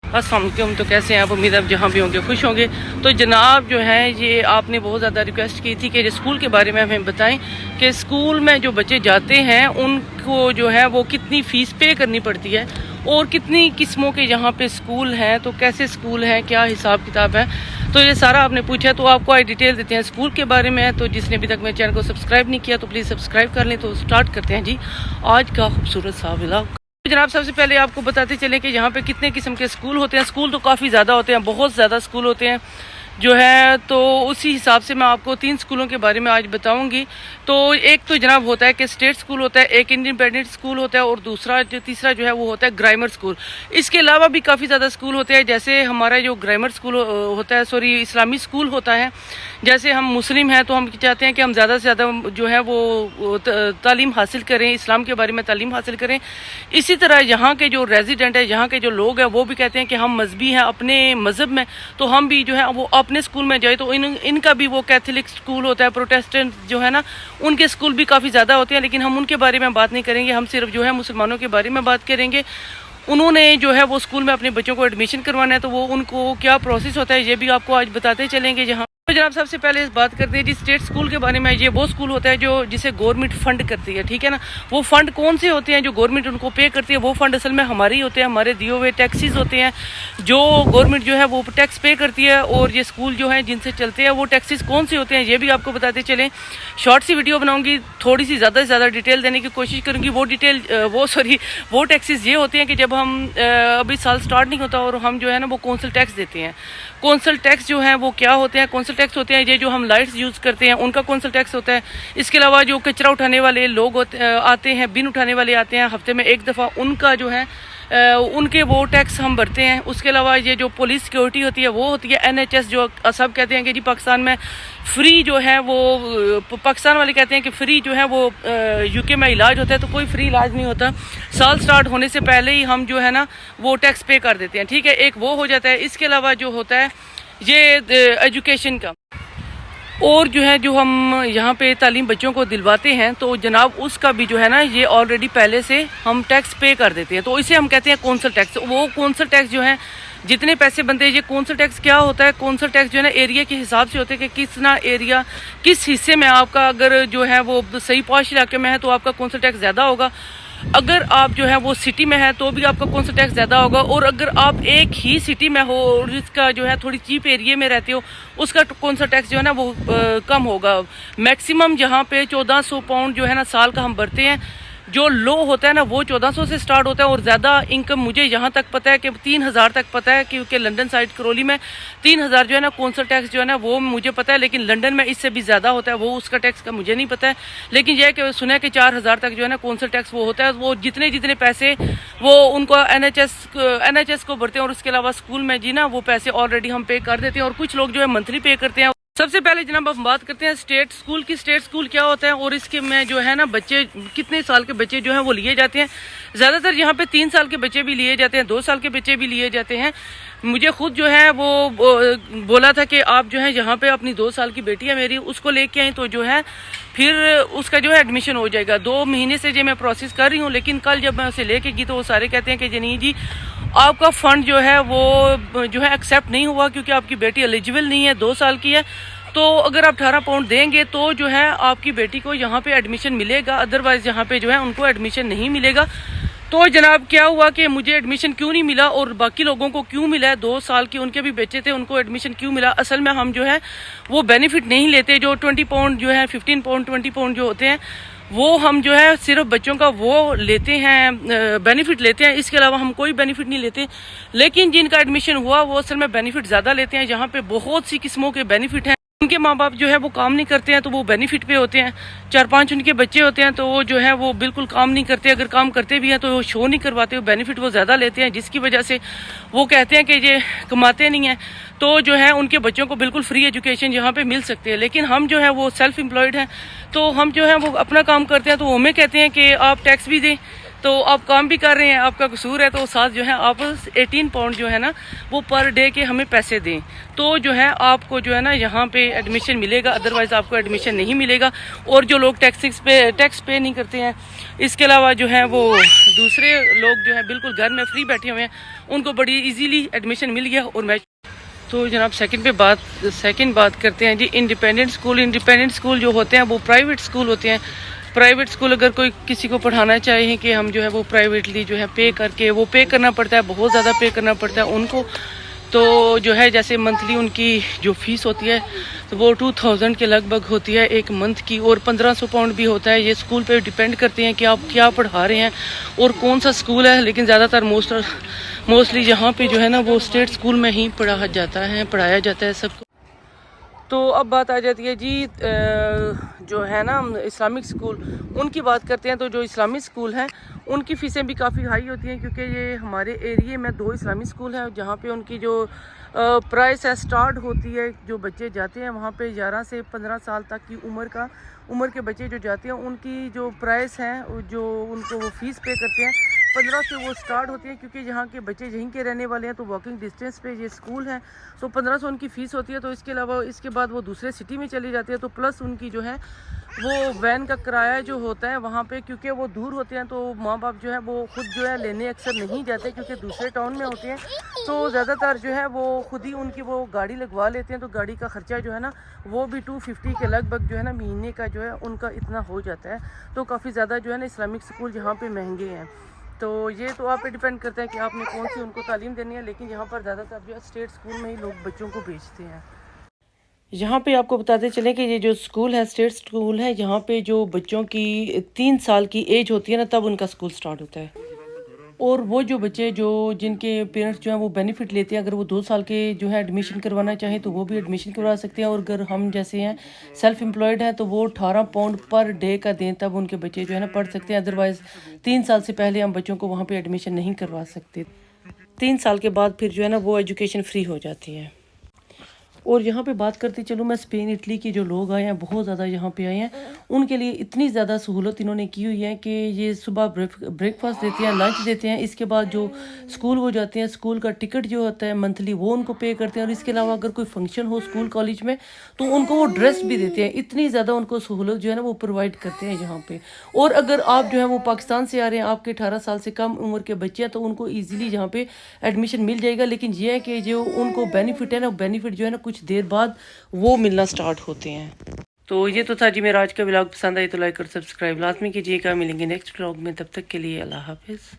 अस्सलाम वालेकुम। तो कैसे हैं आप? उम्मीद है आप जहाँ भी होंगे खुश होंगे। तो जनाब जो है ये आपने बहुत ज़्यादा रिक्वेस्ट की थी कि स्कूल के बारे में हमें बताएं कि स्कूल में जो बच्चे जाते हैं उनको जो है वो कितनी फ़ीस पे करनी पड़ती है और कितनी किस्मों के यहाँ पे स्कूल हैं, तो कैसे स्कूल हैं, क्या हिसाब किताब है। तो ये सारा आपने पूछा तो आपको आज डिटेल देते हैं स्कूल के बारे में। तो जिसने अभी तक मेरे चैनल को सब्सक्राइब नहीं किया तो प्लीज़ सब्सक्राइब कर लें। तो स्टार्ट करते हैं जी आज का खूबसूरत सा व्लॉग। जनाब सबसे पहले आपको बताते चलें कि यहाँ पे कितने किस्म के स्कूल होते हैं। स्कूल तो काफ़ी ज़्यादा होते हैं, बहुत ज़्यादा स्कूल होते हैं जो है। तो उसी हिसाब से मैं आपको 3 स्कूलों के बारे में आज बताऊंगी। तो एक तो जनाब होता है कि स्टेट स्कूल होता है, एक इंडिपेंडेंट स्कूल होता है और तीसरा जो है वो होता है ग्रामर स्कूल। इसके अलावा भी काफ़ी ज़्यादा स्कूल होते हैं, जैसे हमारा जो ग्रामर स्कूल होता है, सॉरी इस्लामी स्कूल होता है। जैसे हम मुस्लिम हैं तो हम चाहते हैं कि हम ज़्यादा से ज़्यादा जो है वो तालीम हासिल करें, इस्लाम के बारे में तालीम हासिल करें। इसी तरह यहाँ के जो रेजिडेंट है, यहाँ के जो लोग हैं वो भी कहते हैं कि हम मजहबी हैं अपने मज़हब में, तो हम भी जो है वो अपने स्कूल में जाए। तो इनका भी वो कैथोलिक स्कूल होता है, प्रोटेस्टेंट जो है ना उनके स्कूल भी काफ़ी ज़्यादा होते हैं, लेकिन हम उनके बारे में बात नहीं करेंगे। हम सिर्फ जो है मुसलमानों के बारे में बात करेंगे। उन्होंने जो है वो स्कूल में अपने बच्चों को एडमिशन करवाना है तो वो उनको क्या प्रोसेस होता है ये भी आपको आज बताते चलेंगे। जहाँ तो जनाब सबसे पहले इस बात करते हैं जी स्टेट स्कूल के बारे में। ये वो स्कूल होता है जो जिसे गवर्नमेंट फंड करती है, ठीक है ना। वो फंड कौन से होते हैं जो गवर्नमेंट उनको पे करती है? वो फंड असल में हमारे ही होते हैं, हमारे दिए हुए टैक्सेस होते हैं जो गवर्नमेंट जो है वो टैक्स पे करती है। और ये स्कूल जो है जिनसे चलते हैं वो टैक्सेस कौन से होते हैं ये भी आपको बताते चलें। शॉर्ट सी वीडियो बनाऊंगी, थोड़ी सी ज़्यादा से ज़्यादा डिटेल देने की कोशिश करूँगी। वो टैक्सेस ये होते हैं कि जब हम अभी साल स्टार्ट नहीं होता और हम जो है ना वो कौंसल टैक्स देते हैं। कौंसल टैक्स जो है वो क्या होते हैं? कौंसल टैक्स होते हैं ये जो हम लाइट्स यूज़ करते हैं उनका कौंसल टैक्स होता है। इसके अलावा जो कचरा उठाने वाले लोग आते हैं, बिन उठाने वाले आते हैं हफ्ते में एक दफ़ा, उनका जो है उनके वो टैक्स हम भरते हैं। उसके अलावा ये जो पुलिस सिक्योरिटी होती है वो होती है NHS, जो सब कहते हैं कि जी पाकिस्तान में फ्री जो है वो, पाकिस्तान वाले कहते हैं कि फ्री जो है वो UK में इलाज होता है, तो कोई फ्री इलाज नहीं होता। साल स्टार्ट होने से पहले ही हम जो है ना वो टैक्स पे कर देते हैं, ठीक है। एक वो हो जाता है। इसके अलावा जो होता है ये एजुकेशन का, और जो है जो हम यहाँ पे तालीम बच्चों को दिलवाते हैं तो जनाब उसका भी जो है ना ये ऑलरेडी पहले से हम टैक्स पे कर देते हैं, तो इसे हम कहते हैं कौंसल टैक्स। वो कौंसल टैक्स जो है जितने पैसे बनते हैं, ये कौंसल टैक्स क्या होता है? कौंसल टैक्स जो है ना एरिया के हिसाब से होते हैं कि कितना एरिया किस हिस्से में आपका, अगर जो है वो सही पॉश इलाके में है तो आपका कौंसल टैक्स ज़्यादा होगा। अगर आप जो है वो सिटी में है तो भी आपका कौंसल टैक्स ज़्यादा होगा। और अगर आप एक ही सिटी में हो और इसका जो है थोड़ी चीप एरिया में रहते हो उसका कौंसल टैक्स जो है ना वो कम होगा। मैक्सिमम जहाँ पे 1400 पाउंड जो है ना साल का हम भरते हैं। जो लो होता है ना वो 1400 से स्टार्ट होता है और ज़्यादा इनकम मुझे यहाँ तक पता है कि 3000 तक पता है, क्योंकि लंदन साइड करौली में 3000 जो है ना कौंसल टैक्स जो है ना वो मुझे पता है, लेकिन लंदन में इससे भी ज़्यादा होता है। वो उसका टैक्स का मुझे नहीं पता है, लेकिन यह कि सुना है कि 4000 तक जो है ना कौंसल टैक्स वो होता है। वो जितने पैसे वो उनको NHS को भरते हैं और उसके अलावा स्कूल में जी ना वो पैसे ऑलरेडी हम पे कर देते हैं, और कुछ लोग जो है मंथली पे करते हैं। सबसे पहले जनाब हम बात करते हैं स्टेट स्कूल की। स्टेट स्कूल क्या होता है और इसके में जो है ना बच्चे कितने साल के बच्चे जो हैं वो लिए जाते हैं। ज़्यादातर यहाँ पे 3 साल के बच्चे भी लिए जाते हैं, 2 साल के बच्चे भी लिए जाते हैं। मुझे खुद जो है वो बोला था कि आप जो है यहाँ पे अपनी 2 साल की बेटी है मेरी, उसको लेके आई तो जो है फिर उसका जो है एडमिशन हो जाएगा। 2 महीने से जो मैं प्रोसेस कर रही हूँ, लेकिन कल जब मैं उसे लेके गई तो वो सारे कहते हैं कि जनी जी आपका फ़ंड जो है वो जो है एक्सेप्ट नहीं हुआ क्योंकि आपकी बेटी एलिजिबल नहीं है, 2 साल की है। तो अगर आप 18 पाउंड देंगे तो जो है आपकी बेटी को यहाँ पे एडमिशन मिलेगा, अदरवाइज़ यहाँ पे जो है उनको एडमिशन नहीं मिलेगा। तो जनाब क्या हुआ कि मुझे एडमिशन क्यों नहीं मिला और बाकी लोगों को क्यों मिला है? 2 साल के उनके भी बच्चे थे, उनको एडमिशन क्यों मिला? असल में हम जो है वो बेनिफिट नहीं लेते। जो 20 पाउंड जो है 15 पाउंड 20 पाउंड जो होते हैं वो हम जो है सिर्फ बच्चों का वो लेते हैं, बेनिफिट लेते हैं। इसके अलावा हम कोई बेनिफिट नहीं लेते। लेकिन जिनका एडमिशन हुआ वो असल में बेनिफिट ज़्यादा लेते हैं। यहाँ पे बहुत सी किस्मों के बेनिफिट हैं। उनके माँ बाप जो है वो काम नहीं करते हैं तो वो बेनिफिट पे होते हैं। 4-5 उनके बच्चे होते हैं तो वो जो है वो बिल्कुल काम नहीं करते। अगर काम करते भी हैं तो वो शो नहीं करवाते, वो बेनिफिट वो ज़्यादा लेते हैं, जिसकी वजह से वो कहते हैं कि ये कमाते नहीं हैं। तो जो है उनके बच्चों को बिल्कुल फ्री एजुकेशन यहाँ पे मिल सकती है। लेकिन हम जो है वो सेल्फ एम्प्लॉयड हैं तो हम जो है वो अपना काम करते हैं, तो वो हमें कहते हैं कि आप टैक्स भी दें तो आप काम भी कर रहे हैं, आपका कसूर है, तो साथ जो है आप 18 पाउंड जो है ना वो पर डे के हमें पैसे दें, तो जो है आपको जो है ना यहाँ पे एडमिशन मिलेगा, अदरवाइज़ आपको एडमिशन नहीं मिलेगा। और जो लोग टैक्स पे नहीं करते हैं, इसके अलावा जो है वो दूसरे लोग जो है बिल्कुल घर में फ्री बैठे हुए हैं, उनको बड़ी इजीली एडमिशन मिल गया। और मैं तो जनाब सेकंड बात करते हैं जी इंडिपेंडेंट स्कूल जो होते हैं वो प्राइवेट स्कूल होते हैं। प्राइवेट स्कूल अगर कोई किसी को पढ़ाना चाहे कि हम जो है वो प्राइवेटली जो है पे करना पड़ता है, बहुत ज़्यादा पे करना पड़ता है उनको। तो जो है जैसे मंथली उनकी जो फीस होती है तो वो 2000 के लगभग होती है एक मंथ की, और 1500 पाउंड भी होता है। ये स्कूल पे डिपेंड करते हैं कि आप क्या पढ़ा रहे हैं और कौन सा स्कूल है, लेकिन ज़्यादातर मोस्टली यहाँ पे जो है ना वो स्टेट स्कूल में ही पढ़ाया जाता है सबको। तो अब बात आ जाती है जी जो है ना इस्लामिक स्कूल, उनकी बात करते हैं। तो जो इस्लामिक स्कूल हैं उनकी फ़ीसें भी काफ़ी हाई होती हैं, क्योंकि ये हमारे एरिए में 2 इस्लामिक स्कूल हैं जहाँ पे उनकी जो प्राइस है स्टार्ट होती है। जो बच्चे जाते हैं वहाँ पे 11 से 15 साल तक की उम्र के बच्चे जो जाते हैं उनकी जो प्राइस हैं जो उनको वो फ़ीस पे करते हैं 15 से वो स्टार्ट होती है, क्योंकि यहाँ के बच्चे यहीं के रहने वाले हैं, तो वॉकिंग डिस्टेंस पे ये स्कूल है। तो 1500 उनकी फ़ीस होती है। तो इसके अलावा इसके बाद वो दूसरे सिटी में चली जाती है, तो प्लस उनकी जो है वो वैन का किराया जो होता है वहाँ पे, क्योंकि वो दूर होते हैं तो माँ बाप जो है वो खुद जो है लेने अक्सर नहीं जाते, क्योंकि दूसरे टाउन में होते हैं। तो ज़्यादातर जो है वो खुद ही उनकी वो गाड़ी लगवा लेते हैं, तो गाड़ी का ख़र्चा जो है ना वो भी 250 के लगभग जो है ना महीने का जो है उनका इतना हो जाता है। तो काफ़ी ज़्यादा जो है ना इस्लामिक स्कूल यहाँ पे महंगे हैं। तो ये तो आप पे डिपेंड करता है कि आपने कौन सी उनको तालीम देनी है, लेकिन यहाँ पर ज़्यादातर जो है स्टेट स्कूल में ही लोग बच्चों को भेजते हैं। यहाँ पे आपको बताते चलें कि ये जो स्कूल है स्टेट स्कूल है, यहाँ पे जो बच्चों की 3 साल की एज होती है ना तब उनका स्कूल स्टार्ट होता है। और वो जो बच्चे जो जिनके पेरेंट्स जो हैं वो बेनिफिट लेते हैं, अगर वो 2 साल के जो है एडमिशन करवाना चाहें तो वो भी एडमिशन करवा सकते हैं। और अगर हम जैसे हैं सेल्फ एम्प्लॉयड हैं तो वो 18 पाउंड पर डे का दें तब उनके बच्चे जो है ना पढ़ सकते हैं। अदरवाइज़ 3 साल से पहले हम बच्चों को वहाँ पे एडमिशन नहीं करवा सकते। 3 साल के बाद फिर जो है ना वो एजुकेशन फ्री हो जाती है। और यहाँ पे बात करती चलूँ मैं स्पेन इटली के जो लोग आए हैं बहुत ज़्यादा यहाँ पे आए हैं, उनके लिए इतनी ज़्यादा सहूलत इन्होंने की हुई है कि ये सुबह ब्रेकफास्ट देते हैं, लंच देते हैं, इसके बाद जो स्कूल वो जाते हैं स्कूल का टिकट जो होता है मंथली वो उनको पे करते हैं। और इसके अलावा अगर कोई फंक्शन हो स्कूल कॉलेज में तो उनको वो ड्रेस भी देते हैं। इतनी ज़्यादा उनको सहूलत जो है ना वो प्रोवाइड करते हैं यहाँ पे। और अगर आप जो है वो पाकिस्तान से आ रहे हैं, आपके 18 साल से कम उम्र के बच्चे हैं, तो उनको ईजिली यहाँ पे एडमिशन मिल जाएगा। लेकिन ये है कि जो उनको बेनिफिट है ना, बेनिफिट जो है ना कुछ देर बाद वो मिलना स्टार्ट होते हैं। तो ये तो था जी मेरा आज का व्लॉग। पसंद आए तो लाइक और सब्सक्राइब लाजमी कीजिएगा। मिलेंगे नेक्स्ट व्लॉग में, तब तक के लिए अल्लाह हाफिज़।